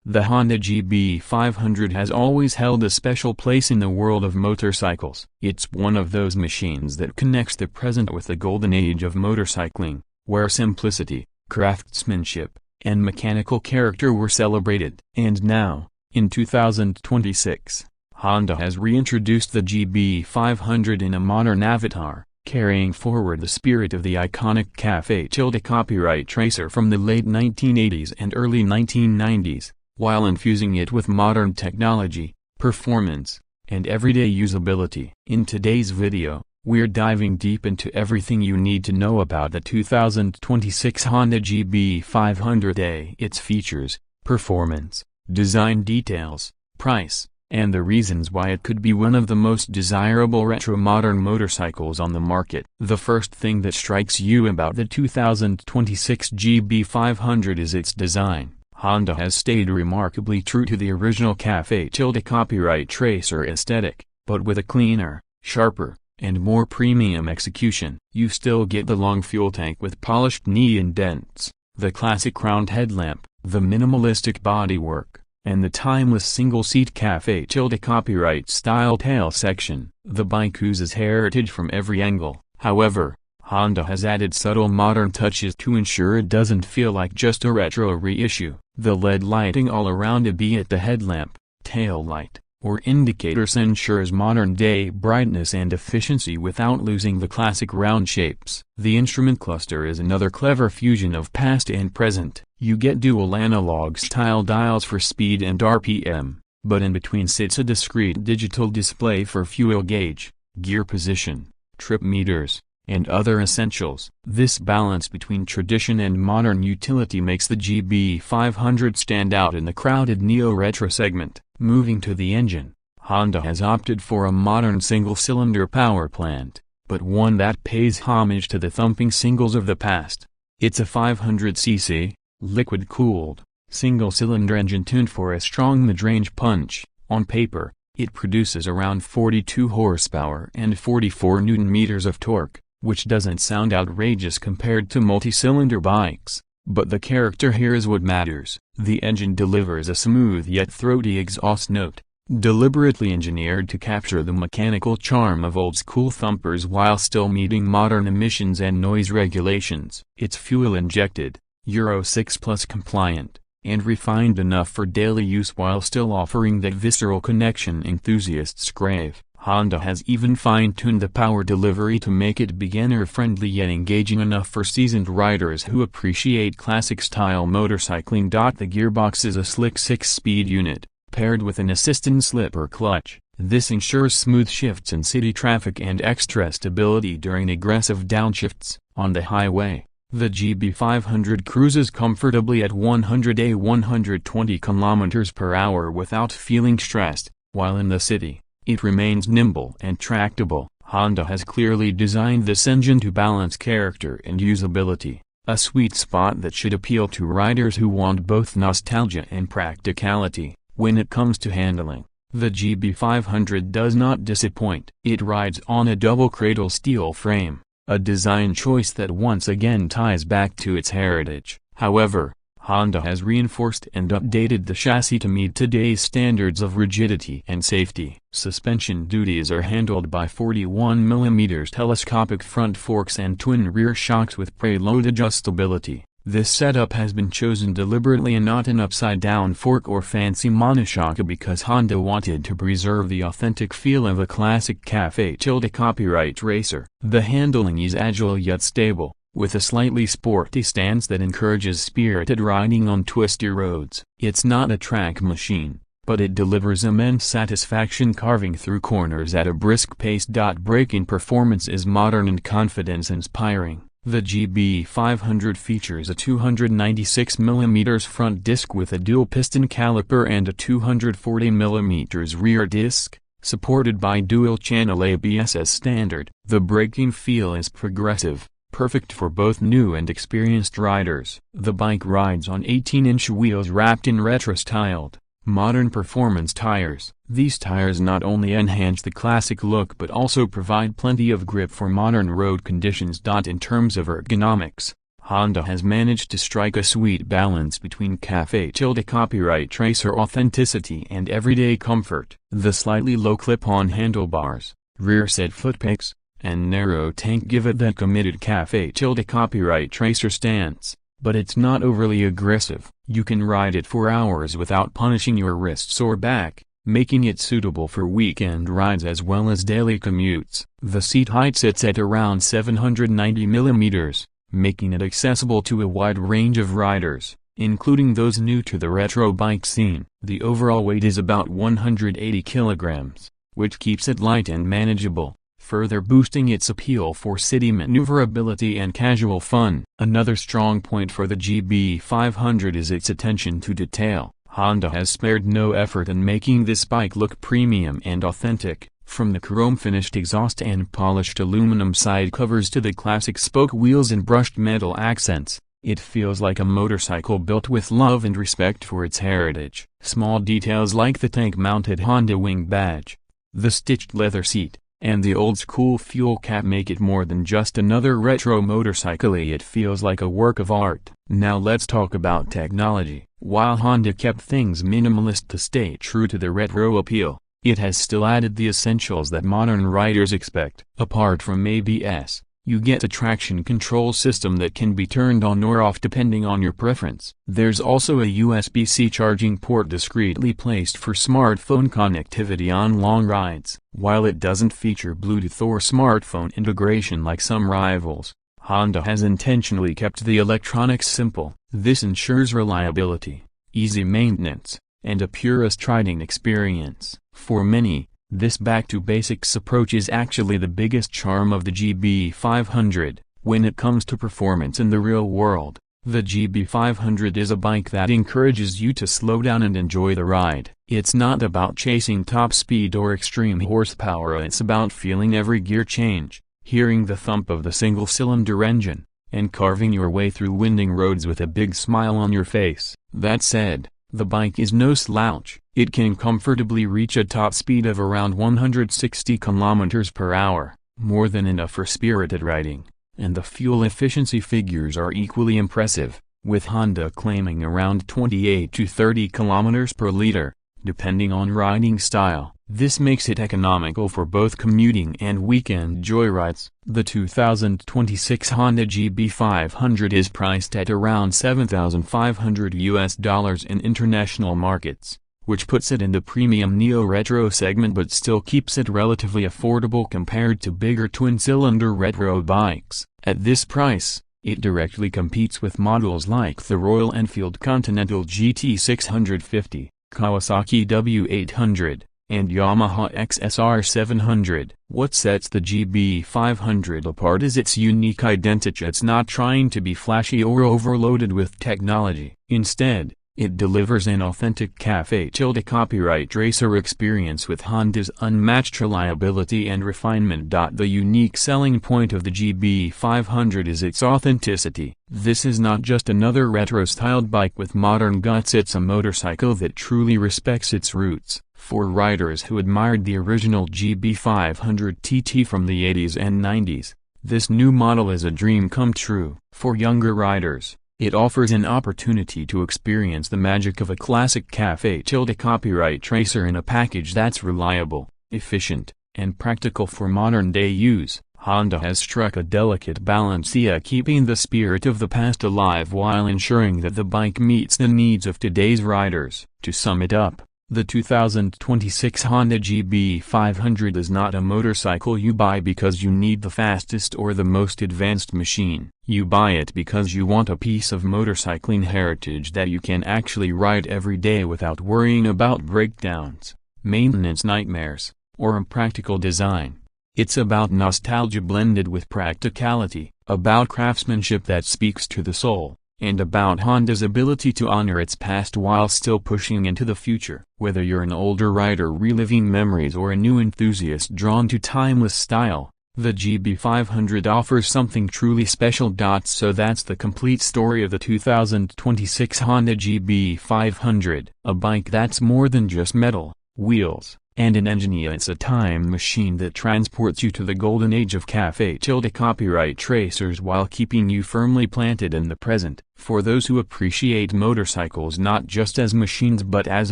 The Honda GB500 has always held a special place in the world of motorcycles. It's one of those machines that connects the present with the golden age of motorcycling, where simplicity, craftsmanship, and mechanical character were celebrated. And now, in 2026, Honda has reintroduced the GB500 in a modern avatar, carrying forward the spirit of the iconic café copyright racer from the late 1980s and early 1990s, while infusing it with modern technology, performance, and everyday usability. In today's video, we're diving deep into everything you need to know about the 2026 Honda GB500A, its features, performance, design details, price, and the reasons why it could be one of the most desirable retro-modern motorcycles on the market. The first thing that strikes you about the 2026 GB500 is its design. Honda has stayed remarkably true to the original café copyright racer aesthetic, but with a cleaner, sharper, and more premium execution. You still get the long fuel tank with polished knee indents, the classic round headlamp, the minimalistic bodywork, and the timeless single-seat café copyright style tail section. The bike oozes heritage from every angle. However, Honda has added subtle modern touches to ensure it doesn't feel like just a retro reissue. The LED lighting all around, be it the headlamp, tail light, or indicators, ensures modern-day brightness and efficiency without losing the classic round shapes. The instrument cluster is another clever fusion of past and present. You get dual analog-style dials for speed and RPM, but in between sits a discrete digital display for fuel gauge, gear position, trip meters, and other essentials. This balance between tradition and modern utility makes the GB500 stand out in the crowded neo-retro segment. Moving to the engine, Honda has opted for a modern single-cylinder power plant, but one that pays homage to the thumping singles of the past. It's a 500cc, liquid-cooled, single-cylinder engine tuned for a strong mid-range punch. On paper, it produces around 42 horsepower and 44 Nm of torque, which doesn't sound outrageous compared to multi-cylinder bikes, but the character here is what matters. The engine delivers a smooth yet throaty exhaust note, deliberately engineered to capture the mechanical charm of old-school thumpers while still meeting modern emissions and noise regulations. It's fuel-injected, Euro 6+ compliant, and refined enough for daily use while still offering that visceral connection enthusiasts crave. Honda has even fine-tuned the power delivery to make it beginner-friendly yet engaging enough for seasoned riders who appreciate classic-style motorcycling. The gearbox is a slick 6-speed unit, paired with an assisted slipper clutch. This ensures smooth shifts in city traffic and extra stability during aggressive downshifts. On the highway, the GB500 cruises comfortably at 120 km/h without feeling stressed, while in the city, it remains nimble and tractable. Honda has clearly designed this engine to balance character and usability, a sweet spot that should appeal to riders who want both nostalgia and practicality. When it comes to handling, the GB500 does not disappoint. It rides on a double cradle steel frame, a design choice that once again ties back to its heritage. However, Honda has reinforced and updated the chassis to meet today's standards of rigidity and safety. Suspension duties are handled by 41mm telescopic front forks and twin rear shocks with preload adjustability. This setup has been chosen deliberately and not an upside-down fork or fancy monoshock because Honda wanted to preserve the authentic feel of a classic café copyright racer. The handling is agile yet stable, with a slightly sporty stance that encourages spirited riding on twisty roads. It's not a track machine, but it delivers immense satisfaction carving through corners at a brisk pace. Braking performance is modern and confidence-inspiring. The GB500 features a 296mm front disc with a dual-piston caliper and a 240mm rear disc, supported by dual-channel ABS as standard. The braking feel is progressive, perfect for both new and experienced riders. The bike rides on 18-inch wheels wrapped in retro-styled, modern performance tires. These tires not only enhance the classic look but also provide plenty of grip for modern road conditions. In terms of ergonomics, Honda has managed to strike a sweet balance between café-copyright racer authenticity and everyday comfort. The slightly low clip-on handlebars, rear-set footpegs, and narrow tank give it that committed café-copyright racer stance, but it's not overly aggressive. You can ride it for hours without punishing your wrists or back, making it suitable for weekend rides as well as daily commutes. The seat height sits at around 790 mm, making it accessible to a wide range of riders, including those new to the retro bike scene. The overall weight is about 180 kilograms, which keeps it light and manageable, further boosting its appeal for city maneuverability and casual fun. Another strong point for the GB500 is its attention to detail. Honda has spared no effort in making this bike look premium and authentic. From the chrome-finished exhaust and polished aluminum side covers to the classic spoke wheels and brushed metal accents, it feels like a motorcycle built with love and respect for its heritage. Small details like the tank-mounted Honda wing badge, the stitched leather seat, and the old-school fuel cap make it more than just another retro motorcycle. It feels like a work of art. Now let's talk about technology. While Honda kept things minimalist to stay true to the retro appeal, it has still added the essentials that modern riders expect. Apart from ABS, you get a traction control system that can be turned on or off depending on your preference. There's also a USB-C charging port discreetly placed for smartphone connectivity on long rides. While it doesn't feature Bluetooth or smartphone integration like some rivals, Honda has intentionally kept the electronics simple. This ensures reliability, easy maintenance, and a purist riding experience. For many, this back-to-basics approach is actually the biggest charm of the GB500. When it comes to performance in the real world, the GB500 is a bike that encourages you to slow down and enjoy the ride. It's not about chasing top speed or extreme horsepower, it's about feeling every gear change, hearing the thump of the single-cylinder engine, and carving your way through winding roads with a big smile on your face. That said, the bike is no slouch. It can comfortably reach a top speed of around 160 km per hour, more than enough for spirited riding, and the fuel efficiency figures are equally impressive, with Honda claiming around 28 to 30 km per liter, depending on riding style. This makes it economical for both commuting and weekend joyrides. The 2026 Honda GB500 is priced at around $7,500 in international markets, which puts it in the premium neo-retro segment but still keeps it relatively affordable compared to bigger twin-cylinder retro bikes. At this price, it directly competes with models like the Royal Enfield Continental GT 650, Kawasaki W800, and Yamaha XSR 700. What sets the GB500 apart is its unique identity. It's not trying to be flashy or overloaded with technology. Instead, it delivers an authentic café-copyright racer experience with Honda's unmatched reliability and refinement. The unique selling point of the GB500 is its authenticity. This is not just another retro-styled bike with modern guts, it's a motorcycle that truly respects its roots. For riders who admired the original GB500 TT from the 80s and 90s, this new model is a dream come true. For younger riders, it offers an opportunity to experience the magic of a classic café-copyright racer in a package that's reliable, efficient, and practical for modern-day use. Honda has struck a delicate balance, keeping the spirit of the past alive while ensuring that the bike meets the needs of today's riders. To sum it up, the 2026 Honda GB500 is not a motorcycle you buy because you need the fastest or the most advanced machine. You buy it because you want a piece of motorcycling heritage that you can actually ride every day without worrying about breakdowns, maintenance nightmares, or impractical design. It's about nostalgia blended with practicality, about craftsmanship that speaks to the soul, and about Honda's ability to honor its past while still pushing into the future. Whether you're an older rider reliving memories or a new enthusiast drawn to timeless style, the GB500 offers something truly special. So that's the complete story of the 2026 Honda GB500. A bike that's more than just metal, wheels, And in Engineer, it's a time machine that transports you to the golden age of café copyright tracers while keeping you firmly planted in the present. For those who appreciate motorcycles not just as machines but as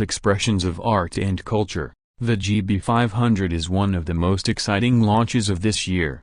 expressions of art and culture, the GB500 is one of the most exciting launches of this year.